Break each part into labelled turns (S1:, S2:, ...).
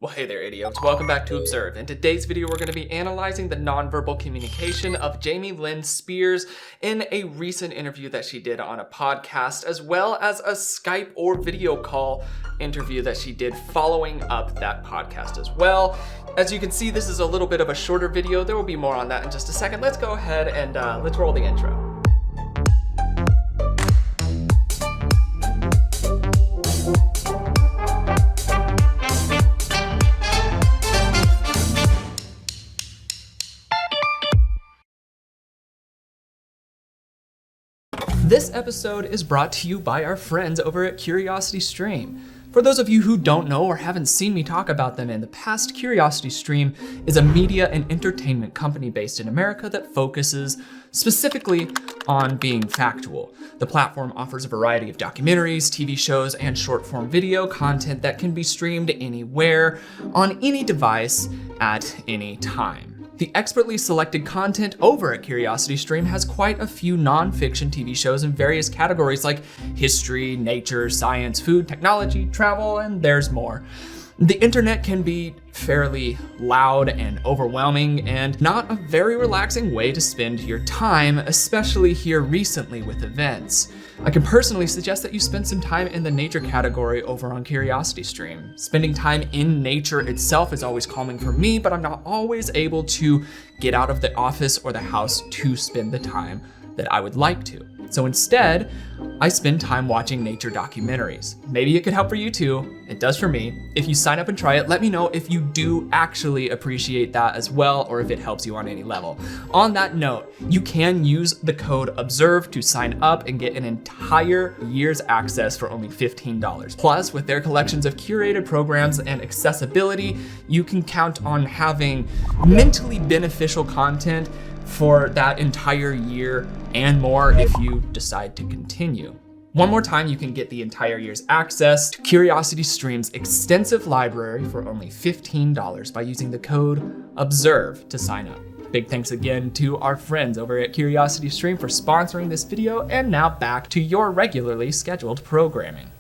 S1: Well, hey there, idiots. Welcome back to Observe. In today's video, we're going to be analyzing the nonverbal communication of Jamie Lynn Spears in a recent interview that she did on a podcast, as well as a Skype or video call interview that she did following up that podcast as well. As you can see, this is a little bit of a shorter video. There will be more on that in just a second. Let's go ahead and let's roll the intro. This episode is brought to you by our friends over at Curiositystream. For those of you who don't know or haven't seen me talk about them in the past, Curiositystream is a media and entertainment company based in America that focuses specifically on being factual. The platform offers a variety of documentaries, TV shows, and short-form video content that can be streamed anywhere, on any device, at any time. The expertly selected content over at Curiositystream has quite a few non-fiction TV shows in various categories like history, nature, science, food, technology, travel, and there's more. The internet can be fairly loud and overwhelming and not a very relaxing way to spend your time, especially here recently with events. I can personally suggest that you spend some time in the nature category over on Curiositystream. Spending time in nature itself is always calming for me, but I'm not always able to get out of the office or the house to spend the time that I would like to. So instead, I spend time watching nature documentaries. Maybe it could help for you too. It does for me. If you sign up and try it, let me know if you do actually appreciate that as well, or if it helps you on any level. On that note, you can use the code OBSERVE to sign up and get an entire year's access for only $15. Plus, with their collections of curated programs and accessibility, you can count on having mentally beneficial content for that entire year and more if you decide to continue. One more time, you can get the entire year's access to Curiositystream's extensive library for only $15 by using the code OBSERVE to sign up. Big thanks again to our friends over at Curiositystream for sponsoring this video, and now back to your regularly scheduled programming.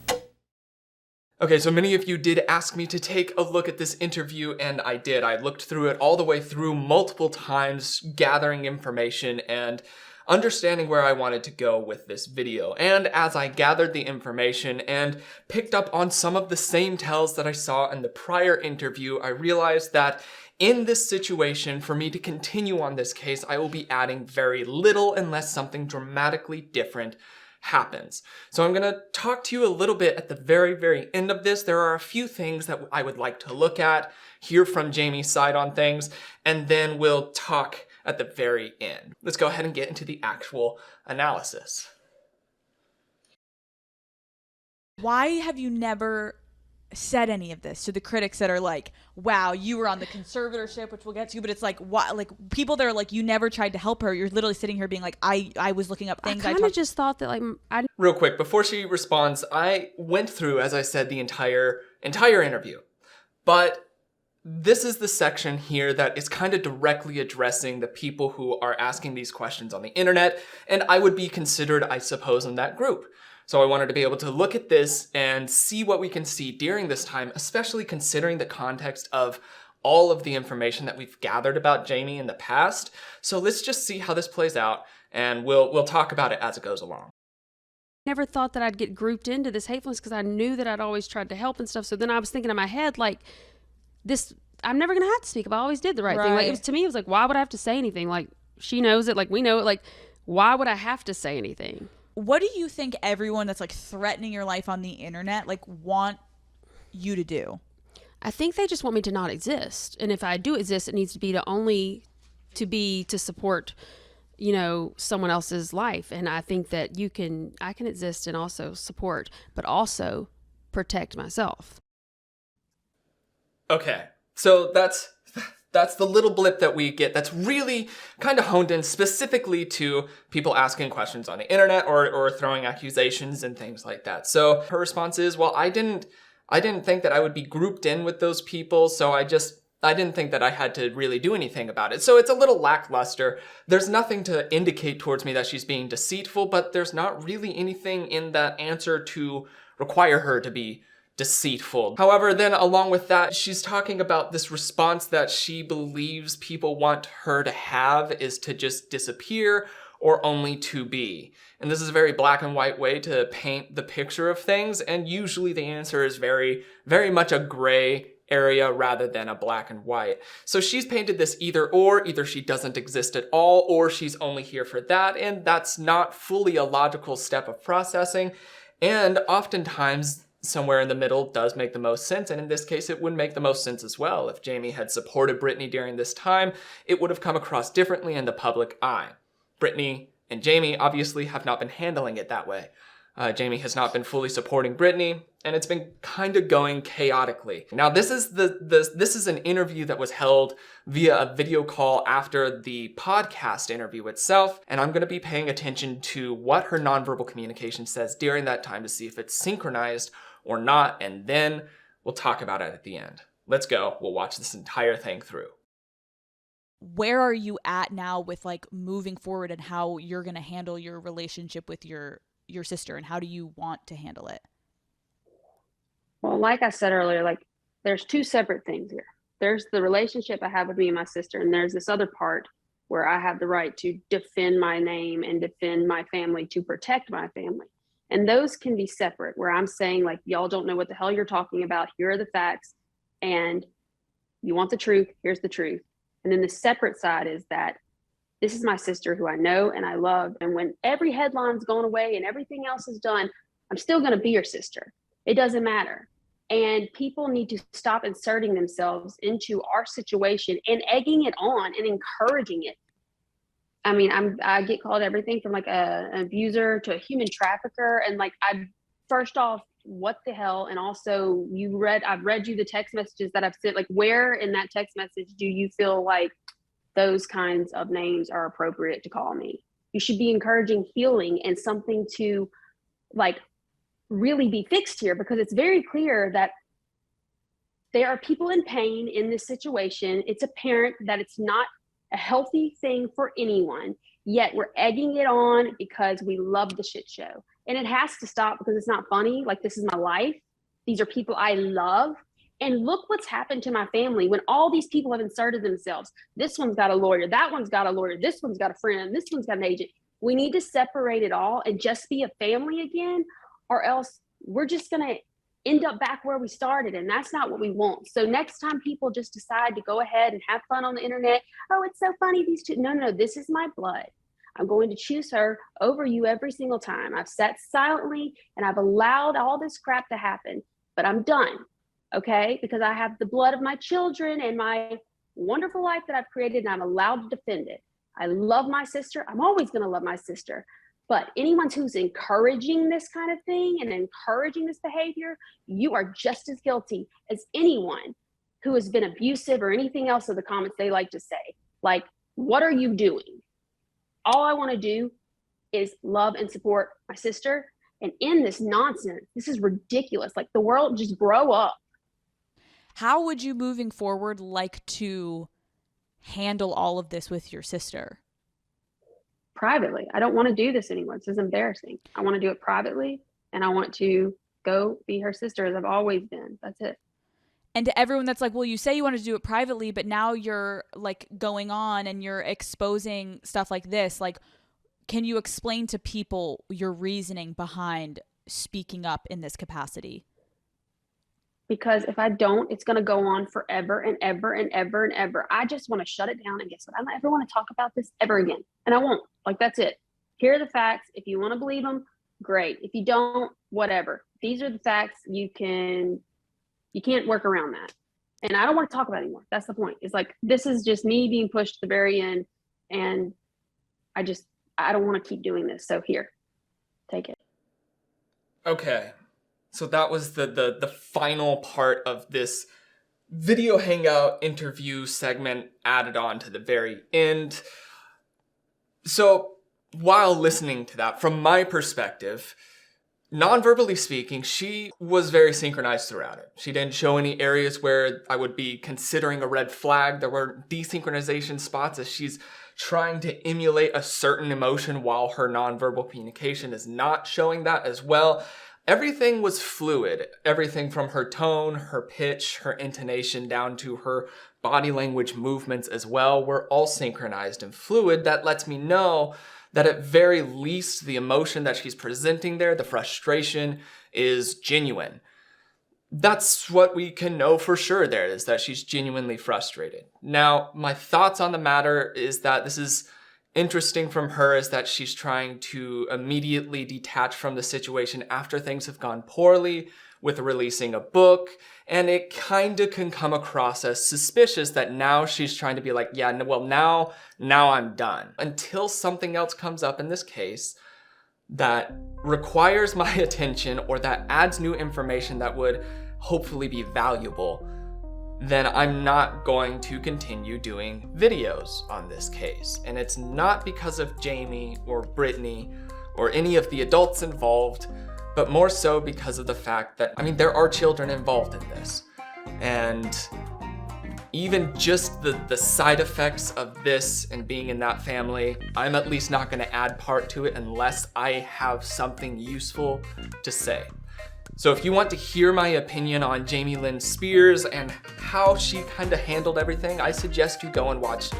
S1: Okay, so many of you did ask me to take a look at this interview, and I did. I looked through it all the way through multiple times, gathering information and understanding where I wanted to go with this video. And as I gathered the information and picked up on some of the same tells that I saw in the prior interview, I realized that in this situation, for me to continue on this case, I will be adding very little unless something dramatically different happens. So I'm gonna talk to you a little bit at the very end of this. There are a few things that I would like to look at, hear from Jamie's side on things, and then we'll talk at the very end. Let's go ahead and get into the actual analysis.
S2: Why have you never said any of this to the critics that are like, wow, you were on the conservatorship, which we'll get to, but it's like, what, like people that are like, you never tried to help her. You're literally sitting here being like, I was looking up things.
S3: I kind of just thought that like,
S1: Real quick, before she responds, I went through, as I said, the entire interview, but this is the section here that is kind of directly addressing the people who are asking these questions on the internet, and I would be considered, I suppose, in that group. So I wanted to be able to look at this and see what we can see during this time, especially considering the context of all of the information that we've gathered about Jamie in the past. So let's just see how this plays out, and we'll talk about it as it goes along.
S3: never thought that I'd get grouped into this hatefulness because I knew that I'd always tried to help and stuff. So then I was thinking in my head, like, this, I'm never going to have to speak up. I always did the right thing. Like, it was, to me, it was like, why would I have to say anything? Like, she knows it. Like, we know it. Like, why would I have to say anything?
S2: What do you think everyone that's like threatening your life on the internet like want you to do?
S3: I think they just want me to not exist. And if I do exist, it needs to be to support, you know, someone else's life. And I think that I can exist and also support, but also protect myself.
S1: Okay. So that's the little blip that we get that's really kind of honed in specifically to people asking questions on the internet or throwing accusations and things like that. So her response is, well, I didn't think that I would be grouped in with those people, so I didn't think that I had to really do anything about it. So it's a little lackluster. There's nothing to indicate towards me that she's being deceitful, but there's not really anything in that answer to require her to be deceitful. However, then along with that, she's talking about this response that she believes people want her to have is to just disappear or only to be. And this is a very black and white way to paint the picture of things, and usually the answer is very, very much a gray area rather than a black and white. So she's painted this either or, either she doesn't exist at all or she's only here for that, and that's not fully a logical step of processing. And oftentimes somewhere in the middle does make the most sense, and in this case it would make the most sense as well. If Jamie had supported Brittany during this time, it would have come across differently in the public eye. Brittany and Jamie obviously have not been handling it that way. Jamie has not been fully supporting Brittany, and it's been kind of going chaotically. Now, this is an interview that was held via a video call after the podcast interview itself, and I'm going to be paying attention to what her nonverbal communication says during that time to see if it's synchronized or not, and then we'll talk about it at the end. Let's go. We'll watch this entire thing through.
S2: Where are you at now with like moving forward and how you're going to handle your relationship with your sister, and how do you want to handle it?
S3: Well, like I said earlier, like there's two separate things here. There's the relationship I have with me and my sister, and there's this other part where I have the right to defend my name and defend my family, to protect my family. And those can be separate, where I'm saying like, y'all don't know what the hell you're talking about. Here are the facts, and you want the truth. Here's the truth. And then the separate side is that this is my sister who I know and I love. And when every headline's gone away and everything else is done, I'm still going to be your sister. It doesn't matter. And people need to stop inserting themselves into our situation and egging it on and encouraging it. I mean, I get called everything from like an abuser to a human trafficker. And like, first off, what the hell? And also I've read you the text messages that I've sent. Like, where in that text message do you feel like those kinds of names are appropriate to call me? You should be encouraging healing and something to like really be fixed here, because it's very clear that there are people in pain in this situation. It's apparent that it's not a healthy thing for anyone, yet we're egging it on because we love the shit show. And it has to stop, because it's not funny. Like, this is my life. These are people I love. And look what's happened to my family when all these people have inserted themselves. This one's got a lawyer. That one's got a lawyer. This one's got a friend. This one's got an agent. We need to separate it all and just be a family again, or else we're just going to end up back where we started. And that's not what we want. So next time people just decide to go ahead and have fun on the internet, oh, it's so funny, these two. No, this is my blood. I'm going to choose her over you every single time. I've sat silently and I've allowed all this crap to happen, but I'm done. Okay, because I have the blood of my children and my wonderful life that I've created, and I'm allowed to defend it. I love my sister. I'm always going to love my sister. But anyone who's encouraging this kind of thing and encouraging this behavior, you are just as guilty as anyone who has been abusive or anything else of the comments they like to say. Like, what are you doing? All I want to do is love and support my sister and end this nonsense. This is ridiculous. Like, the world, just grow up.
S2: How would you, moving forward, like to handle all of this with your sister?
S3: Privately. I don't want to do this anymore. This is embarrassing. I want to do it privately, and I want to go be her sister as I've always been. That's it.
S2: And to everyone that's like, well, you say you want to do it privately, but now you're like going on and you're exposing stuff like this. Like, can you explain to people your reasoning behind speaking up in this capacity?
S3: Because if I don't, it's going to go on forever and ever and ever and ever. I just want to shut it down, and guess what? I don't ever want to talk about this ever again. And I won't. Like, that's it. Here are the facts. If you want to believe them, great. If you don't, whatever. These are the facts. You can't work around that. And I don't want to talk about it anymore. That's the point. It's like, this is just me being pushed to the very end. And I don't want to keep doing this. So here, take it.
S1: Okay. So that was the final part of this video hangout interview segment added on to the very end. So while listening to that, from my perspective, non-verbally speaking, she was very synchronized throughout it. She didn't show any areas where I would be considering a red flag. There were desynchronization spots as she's trying to emulate a certain emotion while her non-verbal communication is not showing that as well. everything was fluid. Everything from her tone, her pitch, her intonation, down to her body language movements as well were all synchronized and fluid. That lets me know that at very least the emotion that she's presenting there, the frustration, is genuine. That's what we can know for sure there, is that she's genuinely frustrated. Now, my thoughts on the matter is that this is interesting from her, is that she's trying to immediately detach from the situation after things have gone poorly with releasing a book, and it kind of can come across as suspicious that now she's trying to be like, yeah, well, now I'm done. Until something else comes up in this case that requires my attention or that adds new information that would hopefully be valuable, then I'm not going to continue doing videos on this case. And it's not because of Jamie or Brittany or any of the adults involved, but more so because of the fact that, there are children involved in this. And even just the side effects of this and being in that family, I'm at least not gonna add part to it unless I have something useful to say. So if you want to hear my opinion on Jamie Lynn Spears and how she kind of handled everything, I suggest you go and watch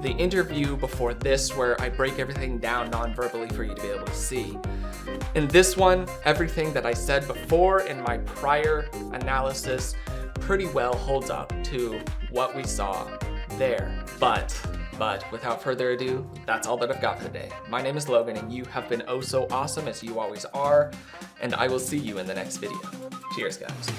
S1: the interview before this, where I break everything down non-verbally for you to be able to see. In this one, everything that I said before in my prior analysis pretty well holds up to what we saw there. But without further ado, that's all that I've got for today. My name is Logan, and you have been oh so awesome, as you always are, and I will see you in the next video. Cheers, guys.